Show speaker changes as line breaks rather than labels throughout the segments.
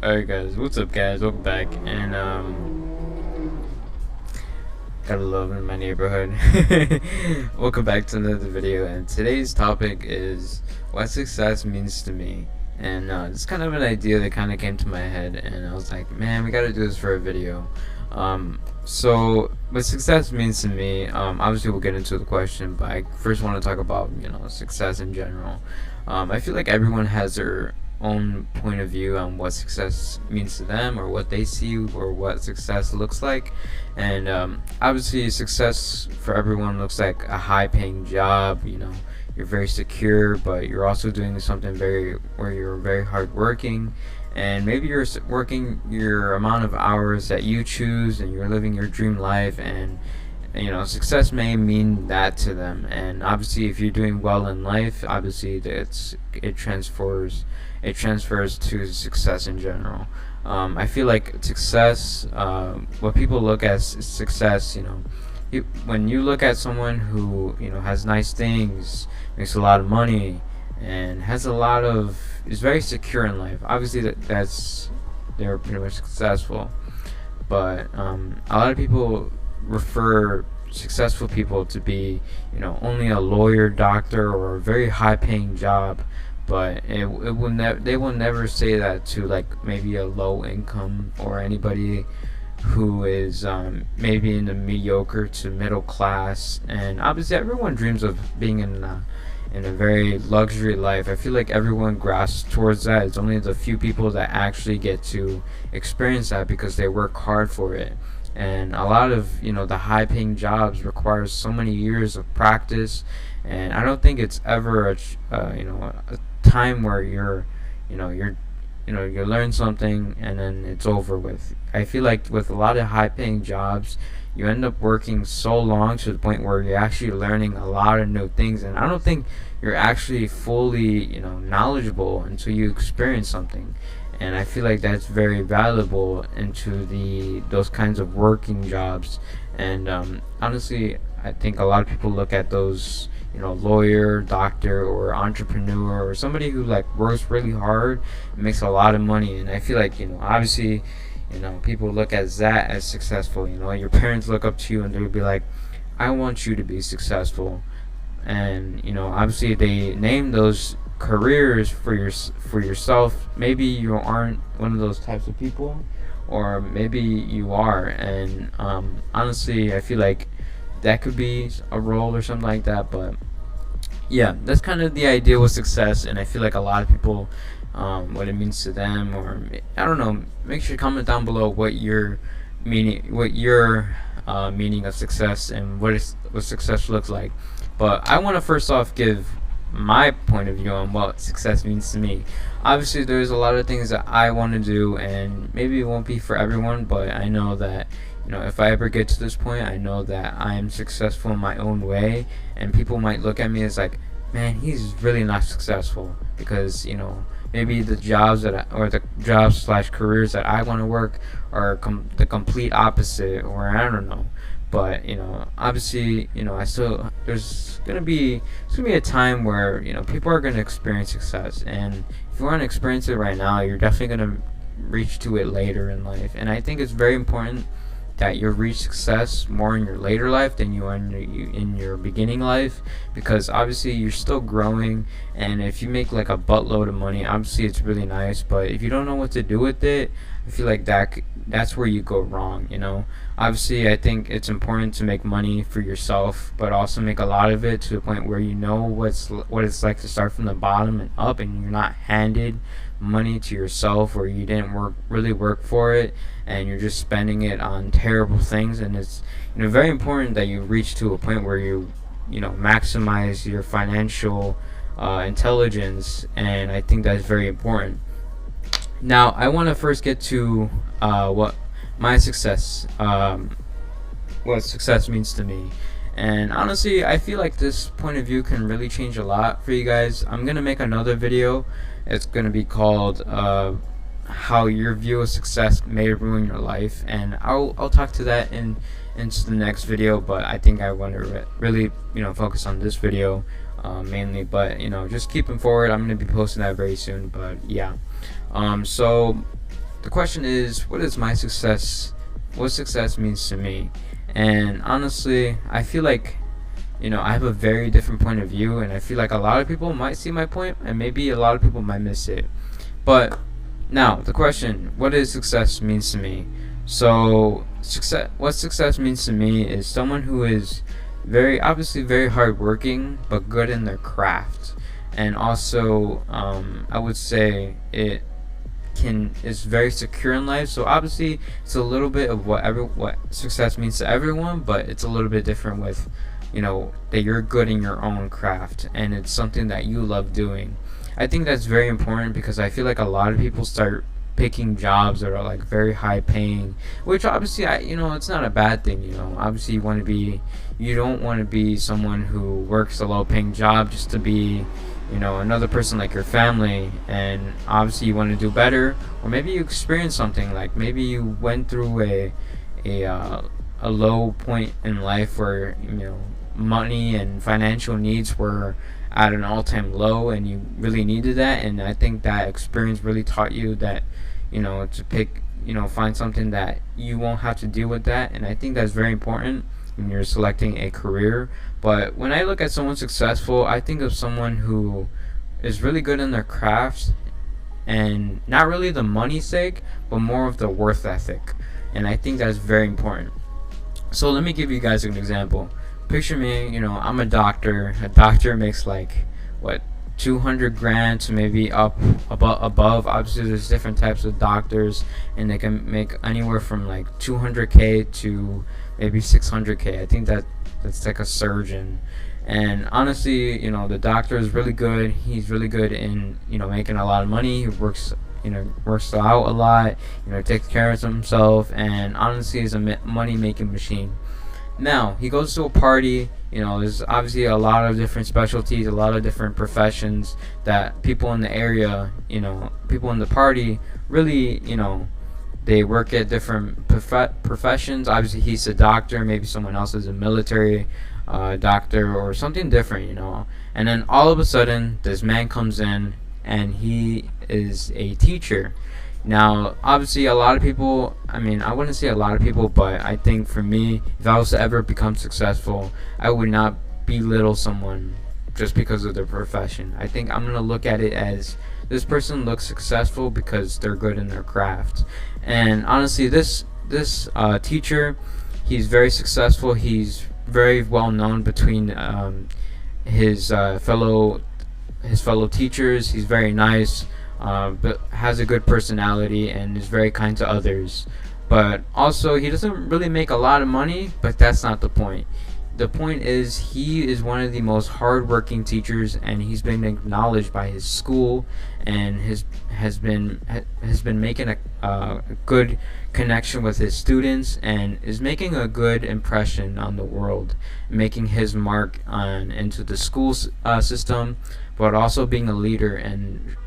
Alright guys, what's up guys? Welcome back, and gotta love in my neighborhood. Welcome back to another video, and today's topic is what success means to me. And it's kind of an idea that kind of came to my head, and I was like, man, we gotta do this for a video. So what success means to me, obviously we'll get into the question, but I first want to talk about, success in general. I feel like everyone has their own point of view on what success means to them, or what they see, or what success looks like. And obviously success for everyone looks like a high paying job. You're very secure, but you're also doing something where you're very hard working, and maybe you're working your amount of hours that you choose, and you're living your dream life. And success may mean that to them. And obviously if you're doing well in life, obviously it transfers to success in general. I feel like success, what people look at as success, when you look at someone who has nice things, makes a lot of money, and is very secure in life, obviously they're pretty much successful. But a lot of people refer successful people to be only a lawyer, doctor, or a very high paying job. But they will never say that to like maybe a low income, or anybody who is maybe in the mediocre to middle class. And obviously everyone dreams of being in a very luxury life. I feel like everyone grasps towards that. It's only the few people that actually get to experience that because they work hard for it. And a lot of the high paying jobs requires so many years of practice, and I don't think it's ever a time where you learn something and then it's over with. I feel like with a lot of high paying jobs, you end up working so long to the point where you're actually learning a lot of new things, and I don't think you're actually fully knowledgeable until you experience something. And I feel like that's very valuable into those kinds of working jobs. And honestly, I think a lot of people look at those lawyer, doctor, or entrepreneur, or somebody who like works really hard and makes a lot of money. And I feel like obviously people look at that as successful. Your parents look up to you and they'll be like, I want you to be successful. And obviously they name those careers for yourself. Maybe you aren't one of those types of people, or maybe you are. And honestly, I feel like that could be a role or something like that. But yeah, that's kind of the idea with success. And I feel like a lot of people, what it means to them, or I don't know, make sure to comment down below what your meaning of success, and what success looks like. But I want to first off give my point of view on what success means to me. Obviously there's a lot of things that I want to do, and maybe it won't be for everyone, but I know that if I ever get to this point, I know that I am successful in my own way. And people might look at me as like, man, he's really not successful, because maybe the jobs or the jobs slash careers that I want to work are the complete opposite, or I don't know. But obviously I still there's gonna be a time where people are gonna experience success. And if you want to experience it right now, you're definitely gonna reach to it later in life. And I think it's very important that you reach success more in your later life than you are in your beginning life, because obviously you're still growing. And if you make like a buttload of money, obviously it's really nice, but if you don't know what to do with it, I feel like that's where you go wrong. Obviously I think it's important to make money for yourself, but also make a lot of it to the point where what it's like to start from the bottom and up, and you're not handed money to yourself, or you didn't really work for it, and you're just spending it on terrible things. And it's very important that you reach to a point where you maximize your financial intelligence. And I think that's very important. Now I want to first get to what success means to me. And honestly, I feel like this point of view can really change a lot for you guys. I'm gonna make another video. It's gonna be called how your view of success may ruin your life, and I'll talk to that into the next video. But I think I want to really focus on this video mainly. But just keeping forward, I'm gonna be posting that very soon. But yeah, so the question is, what success means to me. And honestly, I feel like, I have a very different point of view, and I feel like a lot of people might see my point, and maybe a lot of people might miss it. But now, the question, what is success means to me? So, what success means to me is someone who is obviously very hardworking, but good in their craft. And also, I would say is very secure in life. So obviously, it's a little bit of what success means to everyone, but it's a little bit different with, that you're good in your own craft and it's something that you love doing. I think that's very important because I feel like a lot of people start picking jobs that are like very high paying, which obviously it's not a bad thing. Obviously you don't want to be someone who works a low paying job just to be another person like your family. And obviously you want to do better, or maybe you experience something, like maybe you went through a low point in life where money and financial needs were at an all-time low and you really needed that. And I think that experience really taught you that to pick, find something that you won't have to deal with that. And I think that's very important when you're selecting a career. But when I look at someone successful, I think of someone who is really good in their craft, and not really the money sake, but more of the worth ethic. And I think that's very important. So let me give you guys an example. Picture me, I'm a doctor. A doctor makes like what, 200 grand to maybe above. Obviously there's different types of doctors, and they can make anywhere from like 200k to maybe 600k. I think that's like a surgeon. And honestly, the doctor is really good. He's really good in making a lot of money. He works out a lot, takes care of himself, and honestly is a money making machine. Now he goes to a party. There's obviously a lot of different specialties, a lot of different professions that people in the area, people in the party really, they work at different professions. Obviously he's a doctor, maybe someone else is a military doctor or something different. And then all of a sudden this man comes in and he is a teacher. Now obviously a lot of people, I wouldn't say a lot of people, but I think for me, if I was to ever become successful, I would not belittle someone just because of their profession. I think I'm gonna look at it as, this person looks successful because they're good in their craft. And honestly, this teacher, he's very successful. He's very well known between his fellow teachers. He's very nice, but has a good personality and is very kind to others. But also, he doesn't really make a lot of money, but that's not the point. The point is, he is one of the most hardworking teachers, and he's been acknowledged by his school, and has been making a good connection with his students, and is making a good impression on the world, making his mark into the school system, but also being a leader and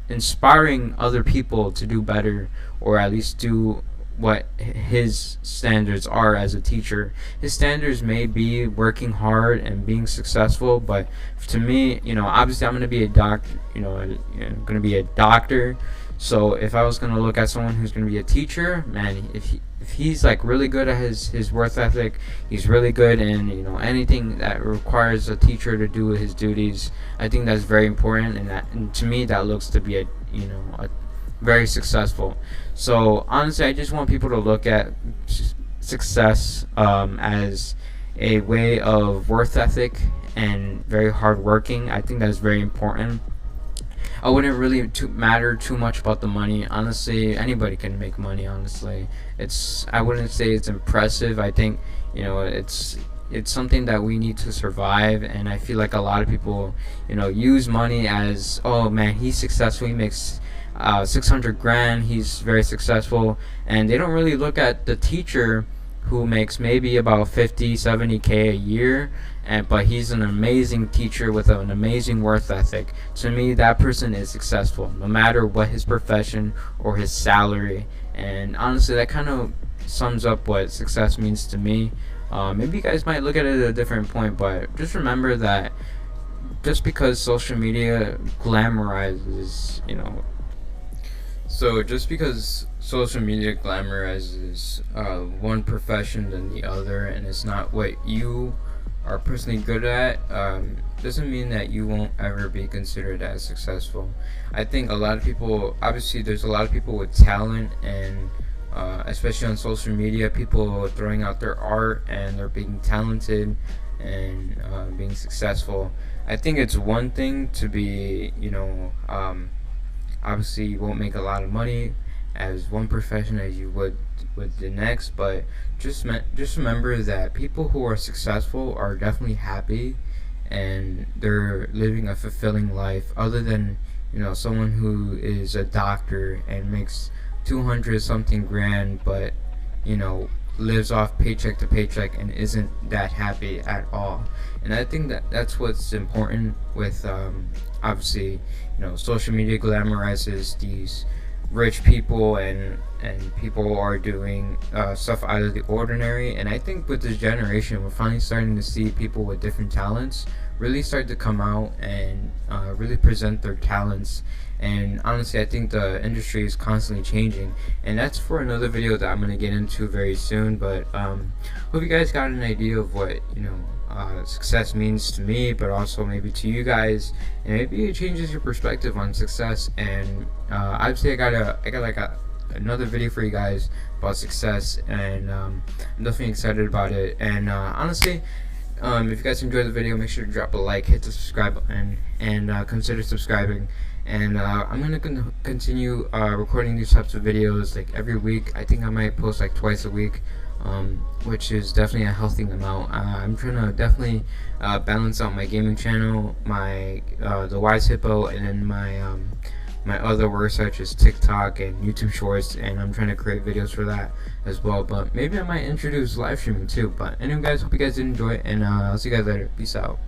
inspiring other people to do better, or at least do what his standards are as a teacher. His standards may be working hard and being successful, but to me, obviously I'm going to be a doctor, I'm going to be a doctor. So if I was going to look at someone who's going to be a teacher, man, if he's like really good at his work ethic, he's really good in anything that requires a teacher to do his duties. I think that's very important, and to me that looks to be a very successful. So honestly, I just want people to look at success as a way of worth ethic and very hardworking. I think that's very important. I wouldn't really matter too much about the money. Honestly, anybody can make money. Honestly, I wouldn't say it's impressive. I think it's something that we need to survive, and I feel like a lot of people use money as, oh man, he's successful, he makes 600 grand, he's very successful, and they don't really look at the teacher who makes maybe about 50-70k a year, but he's an amazing teacher with an amazing work ethic. To me, that person is successful no matter what his profession or his salary. And honestly, that kind of sums up what success means to me. Maybe you guys might look at it at a different point, but just remember that just because social media glamorizes So just because social media glamorizes one profession than the other, and it's not what you are personally good at, doesn't mean that you won't ever be considered as successful. I think a lot of people, obviously, there's a lot of people with talent, and especially on social media, people throwing out their art and they're being talented and being successful. I think it's one thing to be, obviously you won't make a lot of money as one profession as you would with the next, but just remember that people who are successful are definitely happy and they're living a fulfilling life, other than someone who is a doctor and makes 200 something grand, but lives off paycheck to paycheck and isn't that happy at all. And I think that that's what's important with obviously social media glamorizes these rich people, and people are doing stuff out of the ordinary. And I think with this generation, we're finally starting to see people with different talents really start to come out and really present their talents. And honestly, I think the industry is constantly changing, and that's for another video that I'm going to get into very soon. But hope you guys got an idea of what success means to me, but also maybe to you guys, and maybe it changes your perspective on success. And obviously I got like another video for you guys about success, and I'm definitely excited about it. And honestly, if you guys enjoyed the video, make sure to drop a like, hit the subscribe button, and consider subscribing. And I'm gonna continue recording these types of videos like every week. I think I might post like twice a week, which is definitely a healthy amount. I'm trying to definitely balance out my gaming channel, my TheWiseHipo, and then my other work such as TikTok and YouTube Shorts, and I'm trying to create videos for that as well. But maybe I might introduce live streaming too. But anyway, guys, hope you guys did enjoy it, and I'll see you guys later. Peace out.